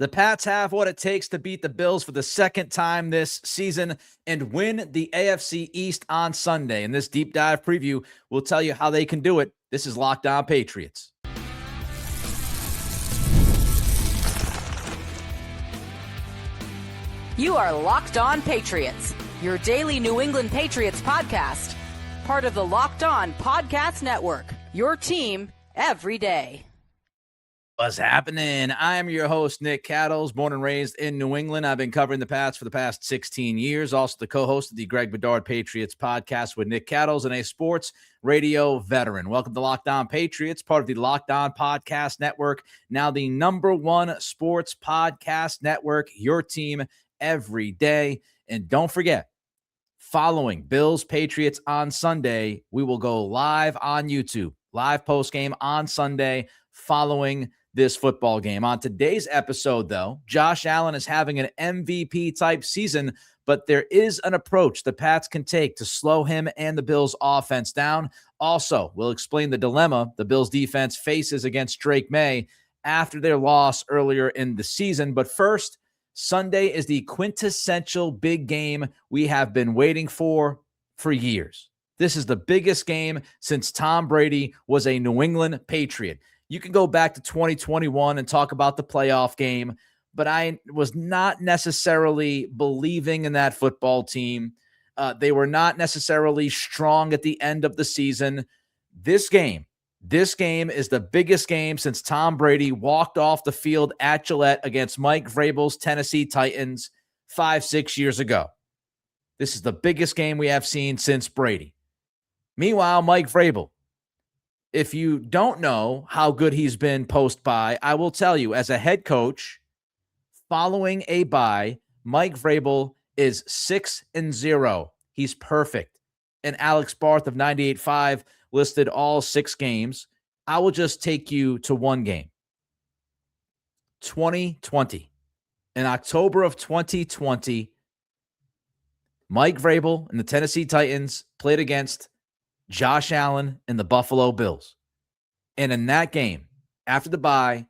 The Pats have what it takes to beat the Bills for the second time this season and win the AFC East on Sunday. In this deep dive preview, we'll tell you how they can do it. This is Locked On Patriots. You are Locked On Patriots, your daily New England Patriots podcast. Part of the Locked On Podcast Network, your team every day. What's happening? I am your host, Nick Cattles, born and raised in New England. I've been covering the Pats for the past 16 years. Also the co-host of the Greg Bedard Patriots podcast with Nick Cattles and a sports radio veteran. Welcome to Locked On Patriots, part of the Locked On Podcast Network, now the #1 sports podcast network, your team every day. And don't forget, following Bills Patriots on Sunday, we will go live on YouTube, live post-game on Sunday following this football game. On today's episode, though, Josh Allen is having an MVP-type season, but there is an approach the Pats can take to slow him and the Bills' offense down. Also, we'll explain the dilemma the Bills' defense faces against Drake Maye after their loss earlier in the season. But first, Sunday is the quintessential big game we have been waiting for years. This is the biggest game since Tom Brady was a New England Patriot. You can go back to 2021 and talk about the playoff game, but I was not necessarily believing in that football team. They were not necessarily strong at the end of the season. This game is the biggest game since Tom Brady walked off the field at Gillette against Mike Vrabel's Tennessee Titans 5-6 years ago. This is the biggest game we have seen since Brady. Meanwhile, Mike Vrabel, if you don't know how good he's been post-bye, I will tell you, as a head coach, following a bye, Mike Vrabel is 6-0. He's perfect. And Alex Barth of 98.5 listed all 6 games. I will just take you to one game. 2020. In October of 2020, Mike Vrabel and the Tennessee Titans played against Josh Allen and the Buffalo Bills. And in that game, after the bye,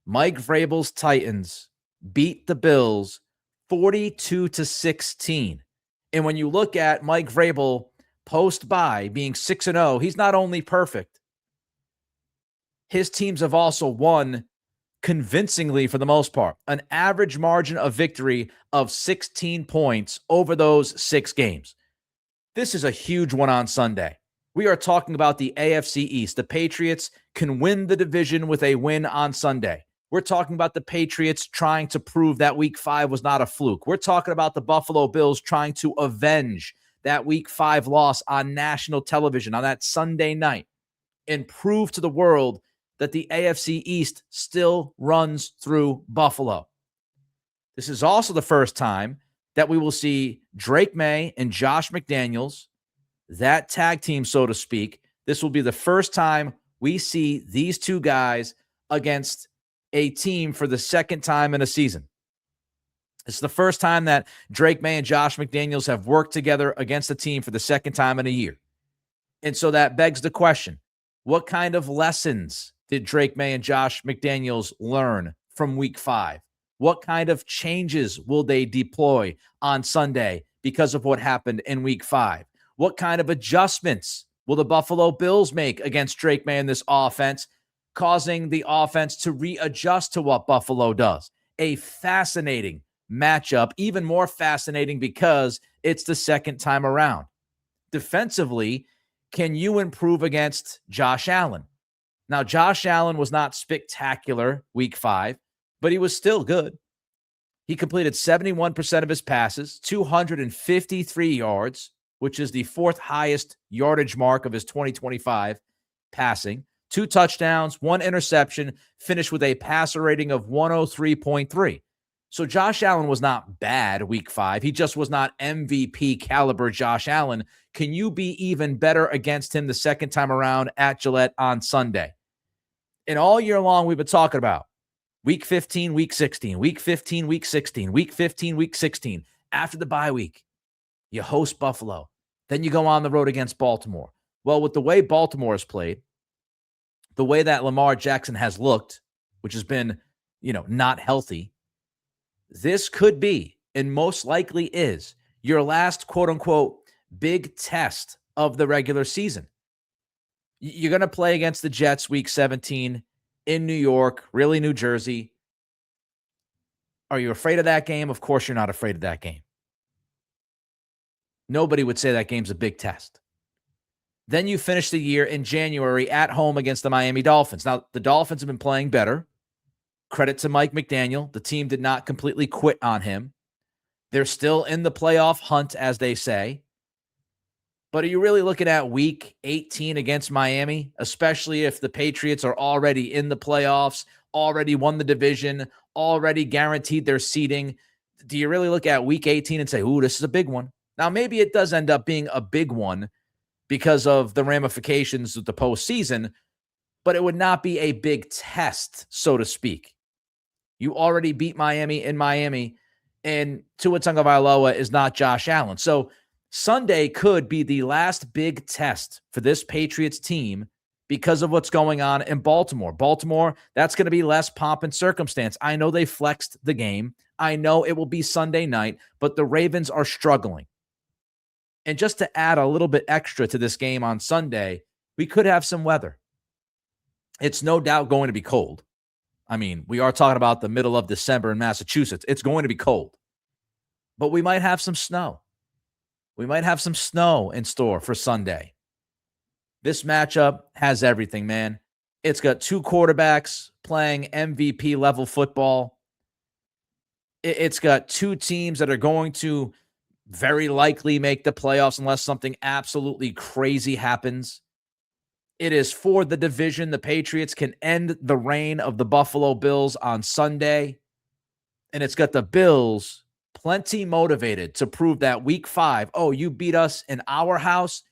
Mike Vrabel's Titans beat the Bills 42-16. And when you look at Mike Vrabel post-bye being 6-0, he's not only perfect. His teams have also won convincingly for the most part, an average margin of victory of 16 points over those 6 games. This is a huge one on Sunday. We are talking about the AFC East. The Patriots can win the division with a win on Sunday. We're talking about the Patriots trying to prove that Week 5 was not a fluke. We're talking about the Buffalo Bills trying to avenge that Week 5 loss on national television on that Sunday night and prove to the world that the AFC East still runs through Buffalo. This is also the first time that we will see Drake Maye and Josh McDaniels, that tag team, so to speak. This will be the first time we see these two guys against a team for the second time in a season. It's the first time that Drake Maye and Josh McDaniels have worked together against a team for the second time in a year. And so that begs the question, what kind of lessons did Drake Maye and Josh McDaniels learn from Week 5? What kind of changes will they deploy on Sunday because of what happened in Week 5? What kind of adjustments will the Buffalo Bills make against Drake Maye in this offense, causing the offense to readjust to what Buffalo does? A fascinating matchup, even more fascinating because it's the second time around. Defensively, can you improve against Josh Allen? Now, Josh Allen was not spectacular Week 5, but he was still good. He completed 71% of his passes, 253 yards, which is the 4th highest yardage mark of his 2025 passing, 2 touchdowns, 1 interception, finished with a passer rating of 103.3. So Josh Allen was not bad Week 5. He just was not MVP caliber Josh Allen. Can you be even better against him the second time around at Gillette on Sunday? And all year long, we've been talking about Week 15, Week 16, Week 15, Week 16, Week 15, Week 16. After the bye week, you host Buffalo. Then you go on the road against Baltimore. Well, with the way Baltimore has played, the way that Lamar Jackson has looked, which has been, not healthy, this could be, and most likely is, your last quote-unquote big test of the regular season. You're going to play against the Jets week 17 in New York, really New Jersey. Are you afraid of that game? Of course you're not afraid of that game. Nobody would say that game's a big test. Then you finish the year in January at home against the Miami Dolphins. Now, the Dolphins have been playing better. Credit to Mike McDaniel. The team did not completely quit on him. They're still in the playoff hunt, as they say. But are you really looking at week 18 against Miami, especially if the Patriots are already in the playoffs, already won the division, already guaranteed their seeding? Do you really look at week 18 and say, ooh, this is a big one? Now, maybe it does end up being a big one because of the ramifications of the postseason, but it would not be a big test, so to speak. You already beat Miami in Miami, and Tua Tagovailoa is not Josh Allen. So Sunday could be the last big test for this Patriots team because of what's going on in Baltimore. Baltimore, that's going to be less pomp and circumstance. I know they flexed the game. I know it will be Sunday night, but the Ravens are struggling. And just to add a little bit extra to this game on Sunday, we could have some weather. It's no doubt going to be cold. I mean, we are talking about the middle of December in Massachusetts. It's going to be cold. But we might have some snow. We might have some snow in store for Sunday. This matchup has everything, man. It's got two quarterbacks playing MVP level football. It's got two teams that are going to very likely make the playoffs unless something absolutely crazy happens. It is for the division. The Patriots can end the reign of the Buffalo Bills on Sunday. And it's got the Bills plenty motivated to prove that week 5, oh, you beat us in our house.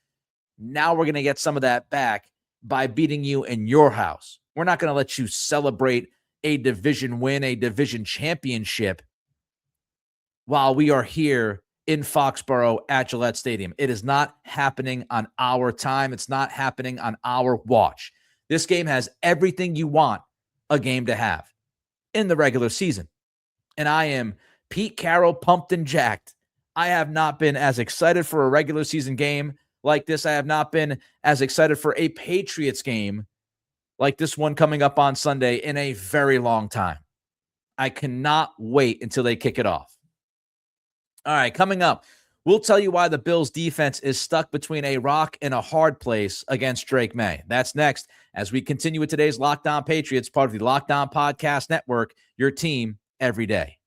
Now we're going to get some of that back by beating you in your house. We're not going to let you celebrate a division win, a division championship while we are here in Foxborough at Gillette Stadium. It is not happening on our time. It's not happening on our watch. This game has everything you want a game to have in the regular season. And I am Pete Carroll pumped and jacked. I have not been as excited for a regular season game like this. I have not been as excited for a Patriots game like this one coming up on Sunday in a very long time. I cannot wait until they kick it off. All right, coming up, we'll tell you why the Bills defense is stuck between a rock and a hard place against Drake Maye. That's next as we continue with today's Locked On Patriots, part of the Locked On Podcast Network, your team every day.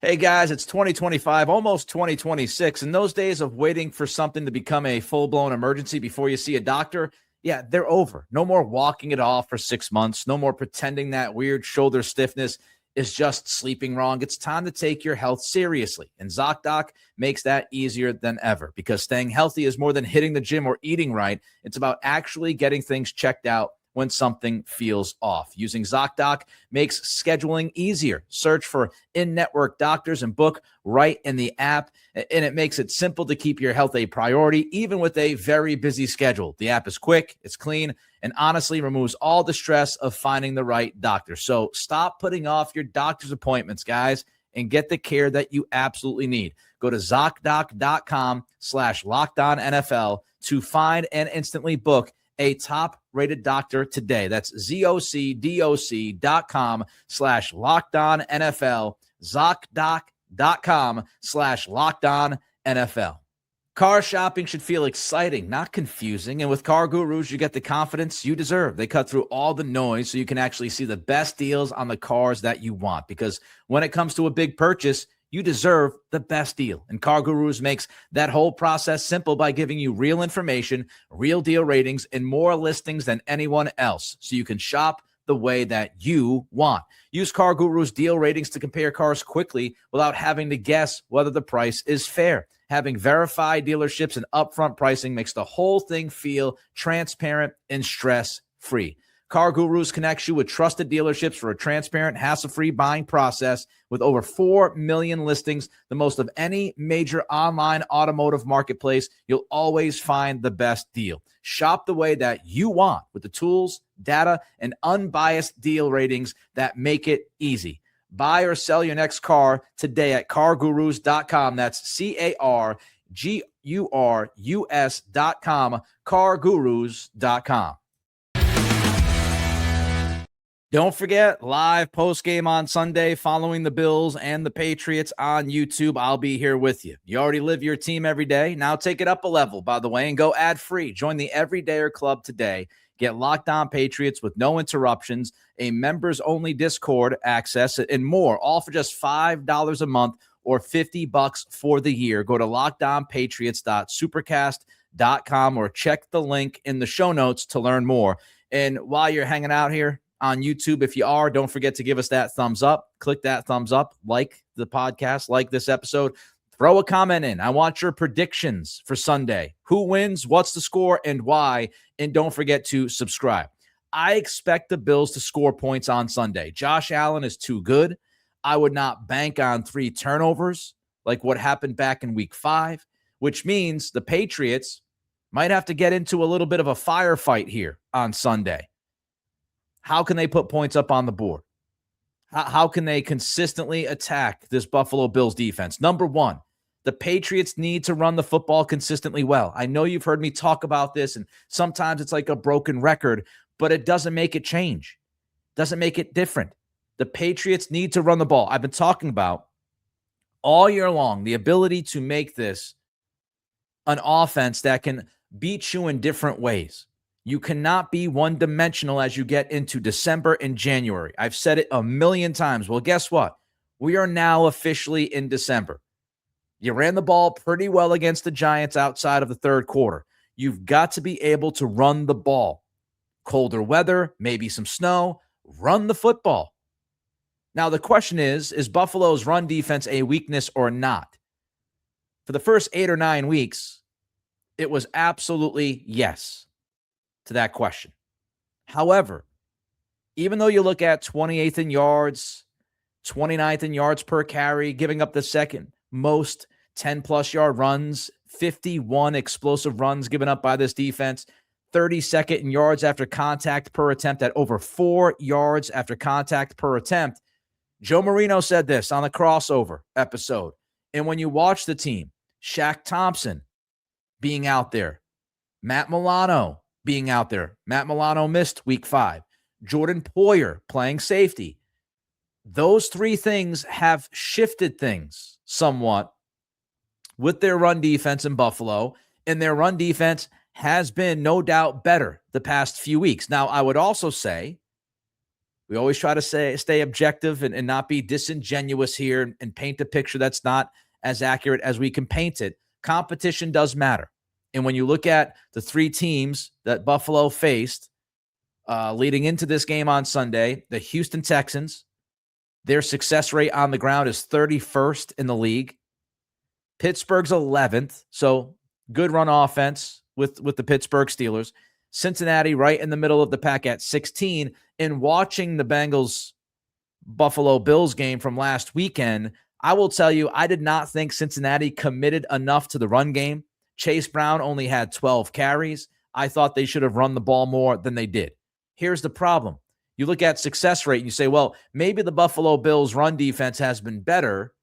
Hey guys, it's 2025, almost 2026, and those days of waiting for something to become a full-blown emergency before you see a doctor, yeah, they're over. No more walking it off for 6 months. No more pretending that weird shoulder stiffness is just sleeping wrong. It's time to take your health seriously, and ZocDoc makes that easier than ever because staying healthy is more than hitting the gym or eating right. It's about actually getting things checked out when something feels off. Using ZocDoc makes scheduling easier. Search for in-network doctors and book right in the app, and it makes it simple to keep your health a priority, even with a very busy schedule. The app is quick, it's clean, and honestly removes all the stress of finding the right doctor. So stop putting off your doctor's appointments, guys, and get the care that you absolutely need. Go to ZocDoc.com/LockedOnNFL to find and instantly book a top-rated doctor today. That's ZocDoc.com/LockedOnNFL, ZocDoc.com/LockedOnNFL. Car shopping should feel exciting, not confusing. And with Car Gurus, you get the confidence you deserve. They cut through all the noise so you can actually see the best deals on the cars that you want. Because when it comes to a big purchase, you deserve the best deal. And Car Gurus makes that whole process simple by giving you real information, real deal ratings, and more listings than anyone else, so you can shop the way that you want. Use Car Gurus deal ratings to compare cars quickly without having to guess whether the price is fair. Having verified dealerships and upfront pricing makes the whole thing feel transparent and stress-free. Car Gurus connects you with trusted dealerships for a transparent, hassle-free buying process with over 4 million listings, the most of any major online automotive marketplace. You'll always find the best deal. Shop the way that you want with the tools, data, and unbiased deal ratings that make it easy. Buy or sell your next car today at cargurus.com. That's CARGURUS.com, cargurus.com. Don't forget, live post-game on Sunday following the Bills and the Patriots on YouTube. I'll be here with you. You already live your team every day. Now take it up a level, by the way, and go ad-free. Join the Everydayer Club today. Get Locked On Patriots with no interruptions, a members-only Discord access, and more, all for just $5 a month or $50 for the year. Go to lockedonpatriots.supercast.com or check the link in the show notes to learn more. And while you're hanging out here on YouTube, if you are, don't forget to give us that thumbs up. Click that thumbs up, like the podcast, like this episode. Throw a comment in. I want your predictions for Sunday. Who wins, what's the score, and why? And don't forget to subscribe. I expect the Bills to score points on Sunday. Josh Allen is too good. I would not bank on 3 turnovers like what happened back in week 5, which means the Patriots might have to get into a little bit of a firefight here on Sunday. How can they put points up on the board? How can they consistently attack this Buffalo Bills defense? Number one, the Patriots need to run the football consistently well. I know you've heard me talk about this, and sometimes it's like a broken record, but it doesn't make it change. Doesn't make it different. The Patriots need to run the ball. I've been talking about all year long the ability to make this an offense that can beat you in different ways. You cannot be one-dimensional as you get into December and January. I've said it a million times. Well, guess what? We are now officially in December. You ran the ball pretty well against the Giants outside of the third quarter. You've got to be able to run the ball. Colder weather, maybe some snow, run the football. Now, the question is Buffalo's run defense a weakness or not? For the first 8 or 9 weeks, it was absolutely yes to that question. However, even though you look at 28th in yards, 29th in yards per carry, giving up the second most 10-plus yard runs, 51 explosive runs given up by this defense, 32nd in yards after contact per attempt at over 4 yards after contact per attempt. Joe Marino said this on the crossover episode. And when you watch the team, Shaq Thompson being out there, Matt Milano being out there. Matt Milano missed week 5. Jordan Poyer playing safety. Those 3 things have shifted things somewhat with their run defense in Buffalo, and their run defense has been no doubt better the past few weeks. Now, I would also say, we always try to stay objective and not be disingenuous here and paint a picture that's not as accurate as we can paint it. Competition does matter. And when you look at the 3 teams that Buffalo faced leading into this game on Sunday, the Houston Texans, their success rate on the ground is 31st in the league. Pittsburgh's 11th, so good run offense with the Pittsburgh Steelers. Cincinnati right in the middle of the pack at 16. And watching the Bengals Buffalo Bills game from last weekend, I will tell you, I did not think Cincinnati committed enough to the run game. Chase Brown only had 12 carries. I thought they should have run the ball more than they did. Here's the problem. You look at success rate and you say, well, maybe the Buffalo Bills run defense has been better,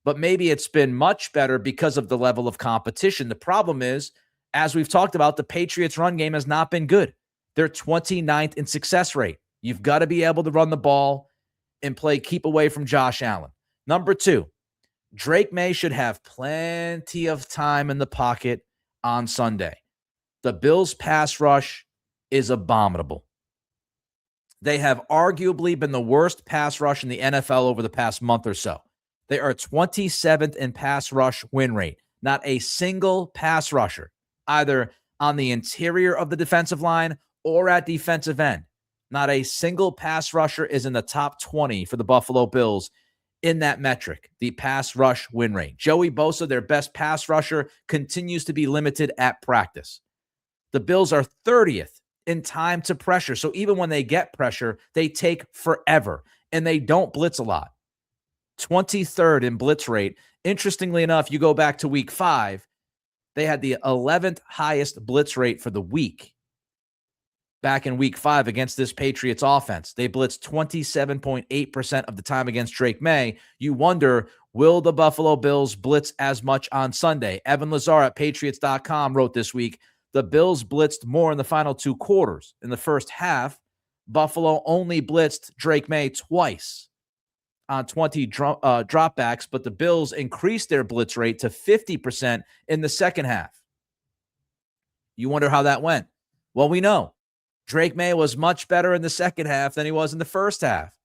but maybe it's been much better because of the level of competition. The problem is, as we've talked about, the Patriots run game has not been good. They're 29th in success rate. You've got to be able to run the ball and keep away from Josh Allen. Number 2, Drake Maye should have plenty of time in the pocket on Sunday. The Bills' pass rush is abominable. They have arguably been the worst pass rush in the NFL over the past month or so. They are 27th in pass rush win rate. Not a single pass rusher, either on the interior of the defensive line or at defensive end. Not a single pass rusher is in the top 20 for the Buffalo Bills in that metric, the pass rush win rate. Joey Bosa, their best pass rusher, continues to be limited at practice. The Bills are 30th in time to pressure. So even when they get pressure, they take forever and they don't blitz a lot. 23rd in blitz rate. Interestingly enough, you go back to week 5, they had the 11th highest blitz rate for the week. Back in week 5 against this Patriots offense, they blitzed 27.8% of the time against Drake Maye. You wonder, will the Buffalo Bills blitz as much on Sunday? Evan Lazar at Patriots.com wrote this week, the Bills blitzed more in the final 2 quarters. In the first half, Buffalo only blitzed Drake Maye twice on 20 dropbacks, but the Bills increased their blitz rate to 50% in the second half. You wonder how that went. Well, we know. Drake Maye was much better in the second half than he was in the first half.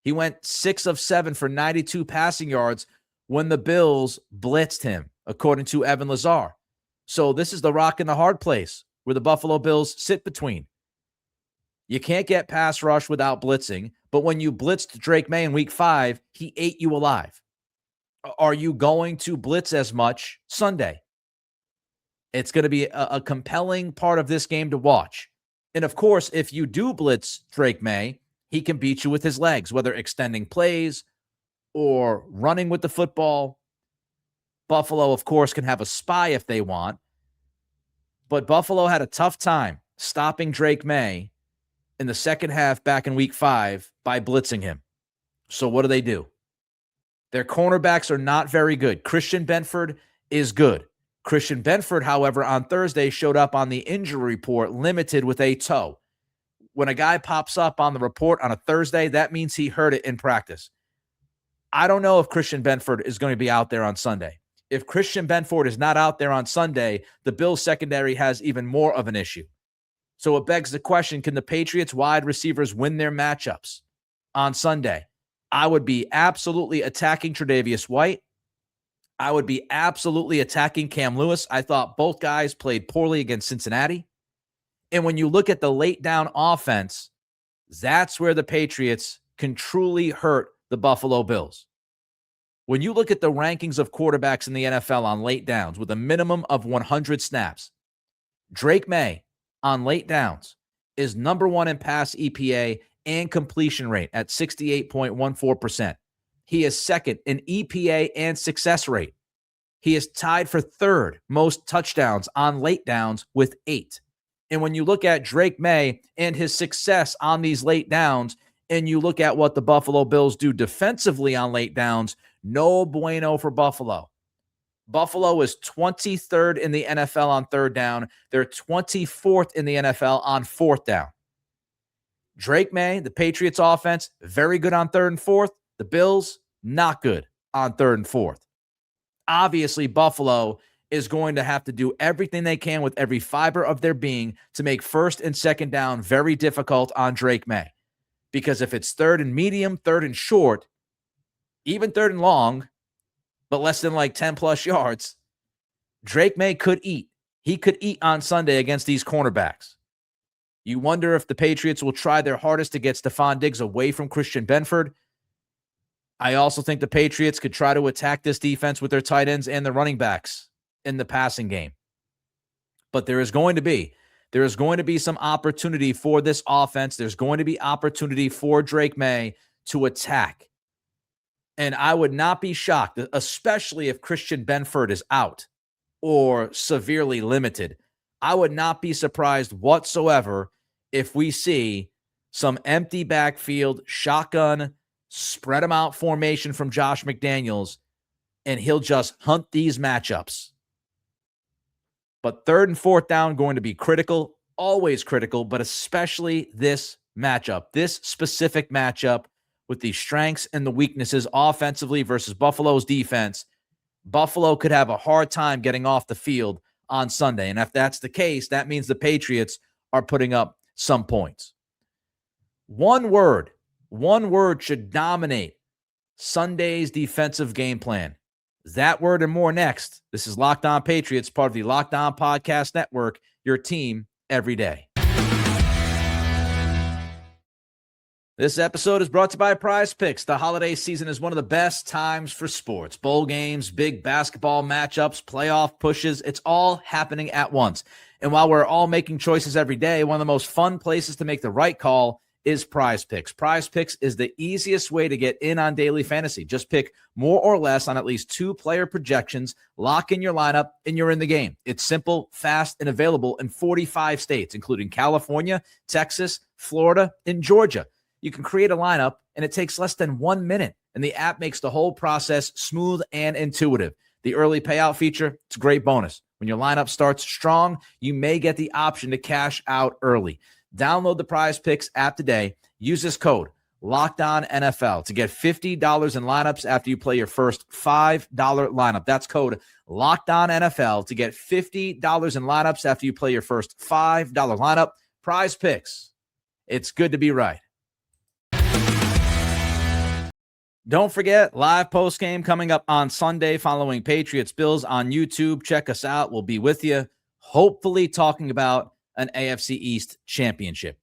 He went 6 of 7 for 92 passing yards when the Bills blitzed him, according to Evan Lazar. So this is the rock and the hard place where the Buffalo Bills sit between. You can't get pass rush without blitzing, but when you blitzed Drake Maye in week 5, he ate you alive. Are you going to blitz as much Sunday? It's going to be a compelling part of this game to watch. And of course, if you do blitz Drake Maye, he can beat you with his legs, whether extending plays or running with the football. Buffalo, of course, can have a spy if they want. But Buffalo had a tough time stopping Drake Maye in the second half back in week 5 by blitzing him. So what do? Their cornerbacks are not very good. Christian Benford is good. Christian Benford, however, on Thursday showed up on the injury report limited with a toe. When a guy pops up on the report on a Thursday, that means he hurt it in practice. I don't know if Christian Benford is going to be out there on Sunday. If Christian Benford is not out there on Sunday, the Bills secondary has even more of an issue. So it begs the question, can the Patriots wide receivers win their matchups on Sunday? I would be absolutely attacking Tre'Davious White. I would be absolutely attacking Cam Lewis. I thought both guys played poorly against Cincinnati. And when you look at the late down offense, that's where the Patriots can truly hurt the Buffalo Bills. When you look at the rankings of quarterbacks in the NFL on late downs with a minimum of 100 snaps, Drake Maye on late downs is number 1 in pass EPA and completion rate at 68.14%. He is second in EPA and success rate. He is tied for 3rd most touchdowns on late downs with 8. And when you look at Drake Maye and his success on these late downs, and you look at what the Buffalo Bills do defensively on late downs, no bueno for Buffalo. Buffalo is 23rd in the NFL on 3rd down. They're 24th in the NFL on 4th down. Drake Maye, the Patriots offense, very good on 3rd and 4th. The Bills, not good on 3rd and 4th. Obviously, Buffalo is going to have to do everything they can with every fiber of their being to make 1st and 2nd down very difficult on Drake Maye. Because if it's 3rd and medium, 3rd and short, even 3rd and long, but less than like 10 plus yards, Drake Maye could eat. He could eat on Sunday against these cornerbacks. You wonder if the Patriots will try their hardest to get Stephon Diggs away from Christian Benford. I also think the Patriots could try to attack this defense with their tight ends and the running backs in the passing game. But there is going to be some opportunity for this offense. There's going to be opportunity for Drake Maye to attack. And I would not be shocked, especially if Christian Benford is out or severely limited. I would not be surprised whatsoever if we see some empty backfield, shotgun, spread them out formation from Josh McDaniels, and he'll just hunt these matchups. But 3rd and 4th down going to be critical, always critical, but especially this matchup, this specific matchup with the strengths and the weaknesses offensively versus Buffalo's defense. Buffalo could have a hard time getting off the field on Sunday. And if that's the case, that means the Patriots are putting up some points. One word should dominate Sunday's defensive game plan. That word and more next. This is Locked On Patriots, part of the Locked On Podcast Network, your team every day. This episode is brought to you by Prize Picks. The holiday season is one of the best times for sports. Bowl games, big basketball matchups, playoff pushes, it's all happening at once. And while we're all making choices every day, one of the most fun places to make the right call is Prize Picks. Prize Picks is the easiest way to get in on daily fantasy. Just pick more or less on at least 2 player projections, lock in your lineup, and you're in the game. It's simple, fast, and available in 45 states, including California, Texas, Florida, and Georgia. You can create a lineup, and it takes less than 1 minute, and the app makes the whole process smooth and intuitive. The early payout feature, it's a great bonus. When your lineup starts strong, you may get the option to cash out early. Download the Prize Picks app today. Use this code, LOCKEDONNFL, to get $50 in lineups after you play your first $5 lineup. That's code LOCKEDONNFL to get $50 in lineups after you play your first $5 lineup. Prize Picks. It's good to be right. Don't forget, live post-game coming up on Sunday following Patriots-Bills on YouTube. Check us out. We'll be with you, hopefully talking about an AFC East championship.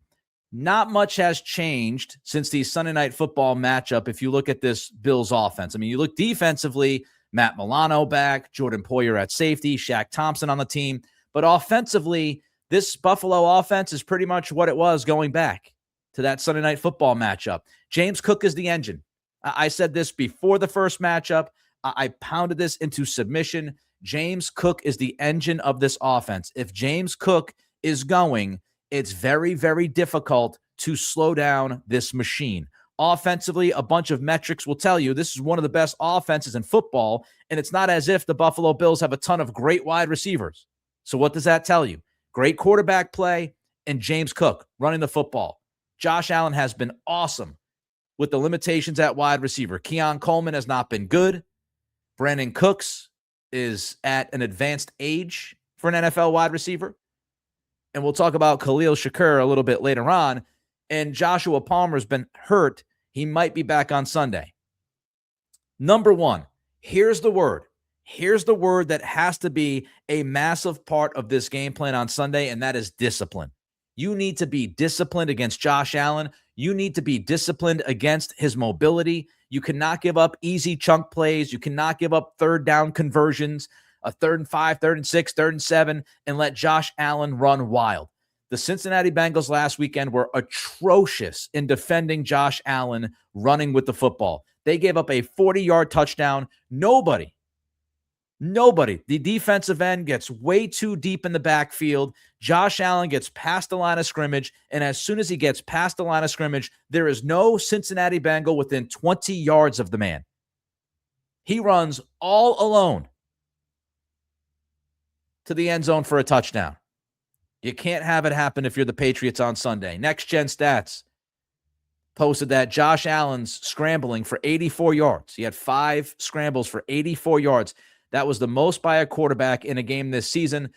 Not much has changed since the Sunday Night Football matchup if you look at this Bills offense. I mean, you look defensively, Matt Milano back, Jordan Poyer at safety, Shaq Thompson on the team. But offensively, this Buffalo offense is pretty much what it was going back to that Sunday Night Football matchup. James Cook is the engine. I said this before the first matchup. I pounded this into submission. James Cook is the engine of this offense. If James Cook is going, it's very, very difficult to slow down this machine. Offensively, a bunch of metrics will tell you this is one of the best offenses in football, and it's not as if the Buffalo Bills have a ton of great wide receivers. So what does that tell you? Great quarterback play and James Cook running the football. Josh Allen has been awesome with the limitations at wide receiver. Keon Coleman has not been good. Brandon Cooks is at an advanced age for an NFL wide receiver. And we'll talk about Khalil Shakur a little bit later on. And Joshua Palmer's been hurt. He might be back on Sunday. Number one, here's the word. Here's the word that has to be a massive part of this game plan on Sunday, and that is discipline. You need to be disciplined against Josh Allen. You need to be disciplined against his mobility. You cannot give up easy chunk plays. You cannot give up third down conversions, a 3rd and 5, 3rd and 6, 3rd and 7, and let Josh Allen run wild. The Cincinnati Bengals last weekend were atrocious in defending Josh Allen running with the football. They gave up a 40-yard touchdown. Nobody. The defensive end gets way too deep in the backfield. Josh Allen gets past the line of scrimmage, and as soon as he gets past the line of scrimmage, there is no Cincinnati Bengal within 20 yards of the man. He runs all alone to the end zone for a touchdown. You can't have it happen if you're the Patriots on Sunday. Next Gen Stats posted that Josh Allen's scrambling for 84 yards. He had 5 scrambles for 84 yards. That was the most by a quarterback in a game this season,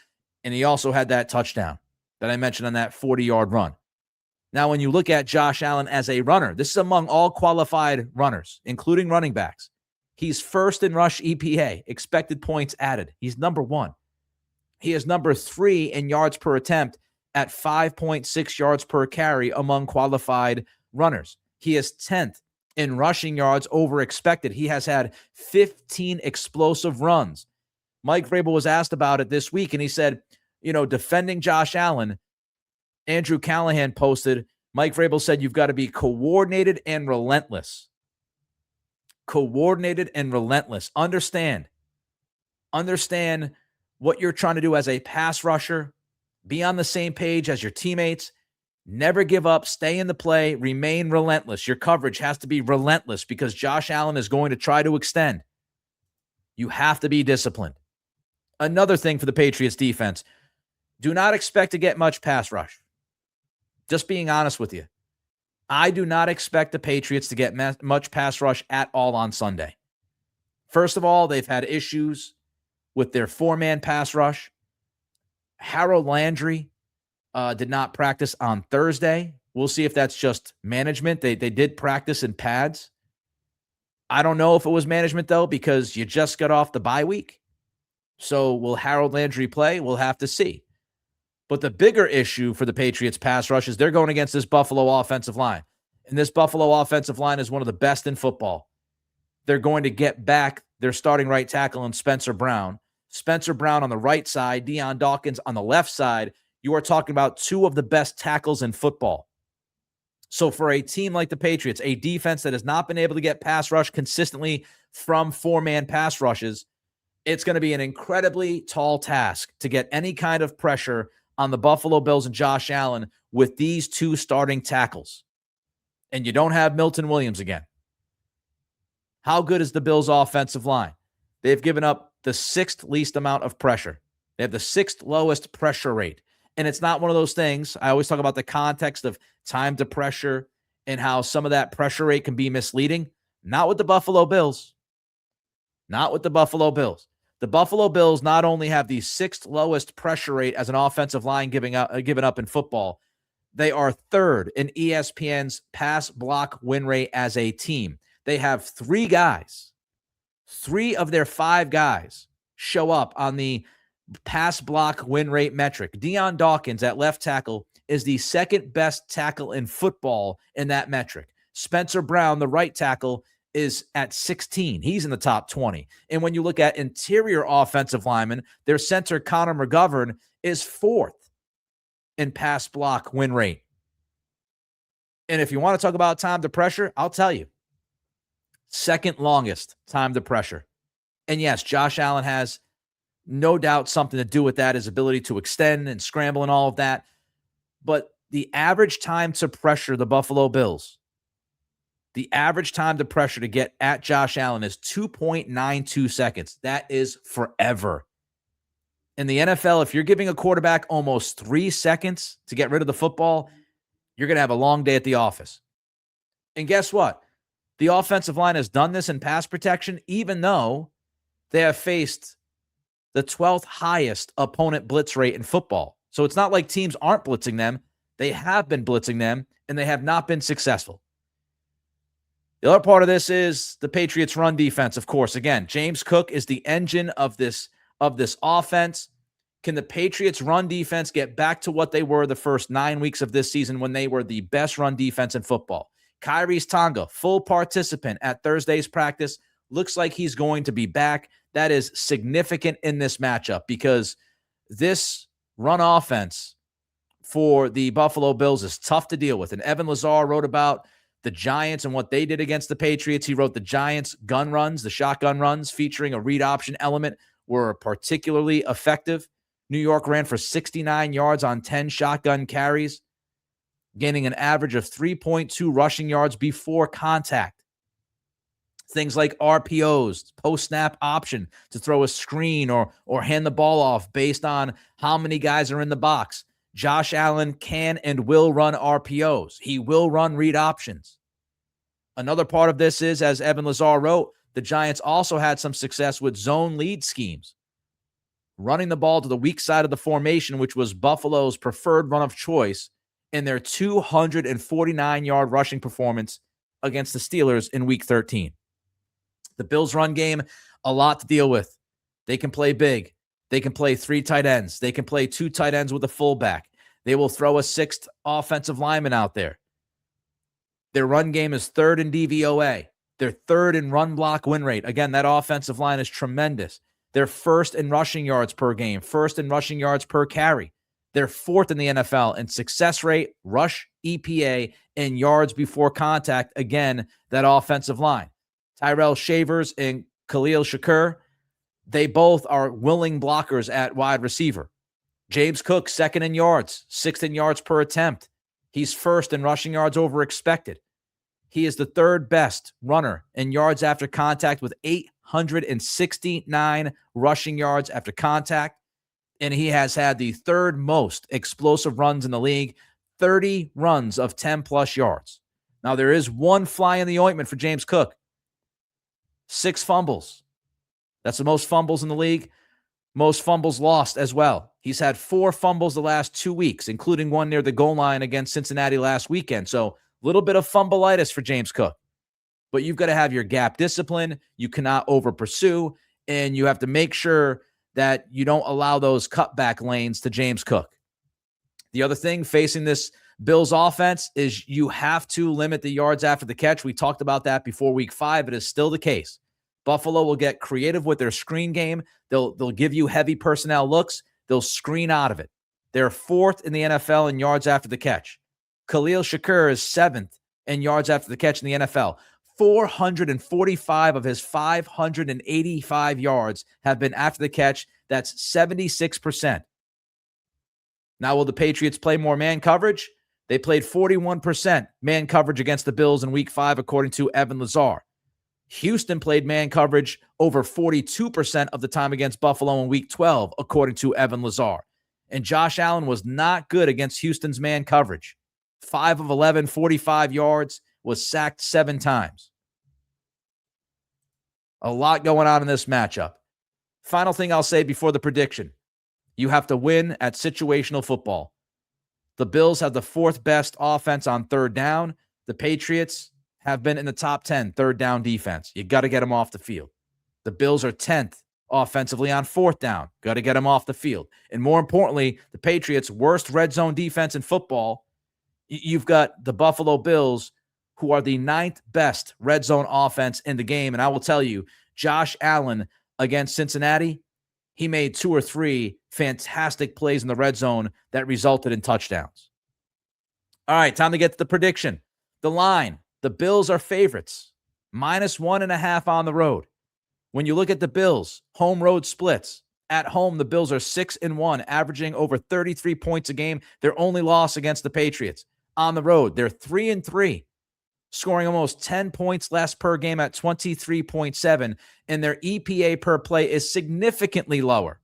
and he also had that touchdown that I mentioned on that 40-yard run. Now, when you look at Josh Allen as a runner, this is among all qualified runners, including running backs. He's first in rush EPA, expected points added. He's number 1. He is number 3 in yards per attempt at 5.6 yards per carry among qualified runners. He is 10th in rushing yards over expected. He has had 15 explosive runs. Mike Vrabel was asked about it this week, and he said, defending Josh Allen, Andrew Callahan posted, Mike Vrabel said, you've got to be coordinated and relentless. Coordinated and relentless. Understand what you're trying to do as a pass rusher. Be on the same page as your teammates. Never give up. Stay in the play. Remain relentless. Your coverage has to be relentless because Josh Allen is going to try to extend. You have to be disciplined. Another thing for the Patriots defense, do not expect to get much pass rush. Just being honest with you. I do not expect the Patriots to get much pass rush at all on Sunday. First of all, they've had issues with their 4-man pass rush. Harold Landry did not practice on Thursday. We'll see if that's just management. They did practice in pads. I don't know if it was management, though, because you just got off the bye week. So will Harold Landry play? We'll have to see. But the bigger issue for the Patriots pass rush is they're going against this Buffalo offensive line. And this Buffalo offensive line is one of the best in football. They're going to get back their starting right tackle in Spencer Brown. Spencer Brown on the right side, Deion Dawkins on the left side. You are talking about two of the best tackles in football. So for a team like the Patriots, a defense that has not been able to get pass rush consistently from four-man pass rushes, it's going to be an incredibly tall task to get any kind of pressure on the Buffalo Bills and Josh Allen with these two starting tackles. And you don't have Milton Williams again. How good is the Bills' offensive line? They've given up the sixth least amount of pressure. They have the sixth lowest pressure rate. And it's not one of those things. I always talk about the context of time to pressure and how some of that pressure rate can be misleading. Not with the Buffalo Bills. Not with the Buffalo Bills. The Buffalo Bills not only have the sixth lowest pressure rate as an offensive line given up in football, they are third in ESPN's pass block win rate as a team. They have three of their five guys show up on the pass block win rate metric. Deion Dawkins at left tackle is the second best tackle in football in that metric. Spencer Brown, the right tackle, is at 16. He's in the top 20. And when you look at interior offensive linemen, their center, Connor McGovern, is fourth in pass block win rate. And if you want to talk about time to pressure, I'll tell you. Second longest time to pressure. And yes, Josh Allen has no doubt something to do with that, his ability to extend and scramble and all of that. But the average time to pressure the Buffalo Bills, the average time to pressure to get at Josh Allen is 2.92 seconds. That is forever. In the NFL, if you're giving a quarterback almost 3 seconds to get rid of the football, you're going to have a long day at the office. And guess what? The offensive line has done this in pass protection, even though they have faced the 12th highest opponent blitz rate in football. So it's not like teams aren't blitzing them. They have been blitzing them, and they have not been successful. The other part of this is the Patriots' run defense, of course. Again, James Cook is the engine of this offense. Can the Patriots' run defense get back to what they were the first 9 weeks of this season when they were the best run defense in football? Kyrie's Tonga, full participant at Thursday's practice. Looks like he's going to be back. That is significant in this matchup because this run offense for the Buffalo Bills is tough to deal with. And Evan Lazar wrote about the Giants and what they did against the Patriots. He wrote the Giants' gun runs, the shotgun runs featuring a read option element were particularly effective. New York ran for 69 yards on 10 shotgun carries, gaining an average of 3.2 rushing yards before contact. Things like RPOs, post-snap option to throw a screen or hand the ball off based on how many guys are in the box. Josh Allen can and will run RPOs. He will run read options. Another part of this is, as Evan Lazar wrote, the Giants also had some success with zone lead schemes, running the ball to the weak side of the formation, which was Buffalo's preferred run of choice in their 249-yard rushing performance against the Steelers in Week 13. The Bills' run game, a lot to deal with. They can play big. They can play 3 tight ends. They can play 2 tight ends with a fullback. They will throw a 6th offensive lineman out there. Their run game is 3rd in DVOA. They're 3rd in run block win rate. Again, that offensive line is tremendous. They're 1st in rushing yards per game, 1st in rushing yards per carry. They're 4th in the NFL in success rate, rush EPA, and yards before contact. Again, that offensive line. Tyrell Shavers and Khalil Shakur, they both are willing blockers at wide receiver. James Cook, 2nd in yards, 6th in yards per attempt. He's 1st in rushing yards over expected. He is the 3rd best runner in yards after contact with 869 rushing yards after contact. And he has had the 3rd most explosive runs in the league, 30 runs of 10-plus yards. Now, there is one fly in the ointment for James Cook. 6 fumbles. That's the most fumbles in the league. Most fumbles lost as well. He's had 4 fumbles the last 2 weeks, including one near the goal line against Cincinnati last weekend. So a little bit of fumbleitis for James Cook. But you've got to have your gap discipline. You cannot over-pursue, and you have to make sure that you don't allow those cutback lanes to James Cook. The other thing facing this Bills offense is you have to limit the yards after the catch. We talked about that before week 5. It is still the case. Buffalo will get creative with their screen game. They'll give you heavy personnel looks. They'll screen out of it. They're 4th in the NFL in yards after the catch. Khalil Shakur is 7th in yards after the catch in the NFL. 445 of his 585 yards have been after the catch. That's 76%. Now, will the Patriots play more man coverage? They played 41% man coverage against the Bills in week 5, according to Evan Lazar. Houston played man coverage over 42% of the time against Buffalo in week 12, according to Evan Lazar. And Josh Allen was not good against Houston's man coverage. 5 of 11, 45 yards, was sacked 7 times. A lot going on in this matchup. Final thing I'll say before the prediction. You have to win at situational football. The Bills have the 4th best offense on third down. The Patriots have been in the top 10 third down defense. You got to get them off the field. The Bills are 10th offensively on 4th down. Got to get them off the field. And more importantly, the Patriots' worst red zone defense in football. You've got the Buffalo Bills, who are the 9th best red zone offense in the game. And I will tell you, Josh Allen against Cincinnati, he made 2 or 3 fantastic plays in the red zone that resulted in touchdowns. All right, time to get to the prediction. The line, the Bills are favorites, -1.5 on the road. When you look at the Bills, home road splits. At home, the Bills are 6-1, averaging over 33 points a game. Their only loss against the Patriots. On the road, they're 3-3. Scoring almost 10 points less per game at 23.7, and their EPA per play is significantly lower.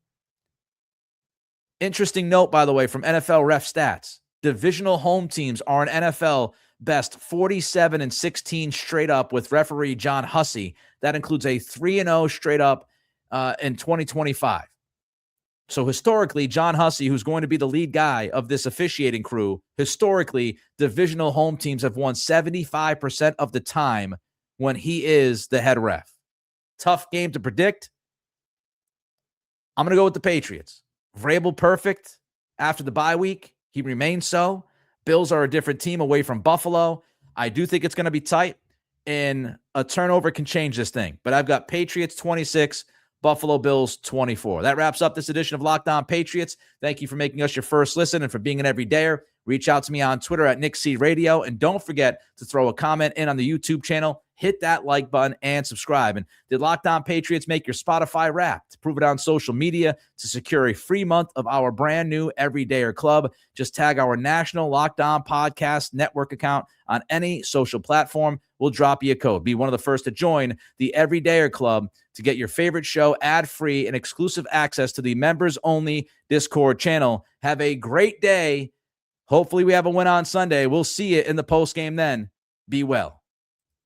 Interesting note, by the way, from NFL Ref Stats. Divisional home teams are an NFL best 47-16 straight up with referee John Hussey. That includes a 3-0 straight up in 2025. So historically, John Hussey, who's going to be the lead guy of this officiating crew, historically, divisional home teams have won 75% of the time when he is the head ref. Tough game to predict. I'm going to go with the Patriots. Vrabel perfect after the bye week. He remains so. Bills are a different team away from Buffalo. I do think it's going to be tight, and a turnover can change this thing. But I've got Patriots 26, Buffalo Bills 24. That wraps up this edition of Locked On Patriots. Thank you for making us your first listen and for being an everydayer. Reach out to me on Twitter at Nick C Radio. And don't forget to throw a comment in on the YouTube channel. Hit that like button and subscribe. And did Locked On Patriots make your Spotify Wrapped? Prove it on social media to secure a free month of our brand new Everydayer Club. Just tag our national Locked On Podcast Network account on any social platform. We'll drop you a code. Be one of the first to join the Everydayer Club to get your favorite show ad-free and exclusive access to the members-only Discord channel. Have a great day. Hopefully we have a win on Sunday. We'll see you in the postgame then. Be well.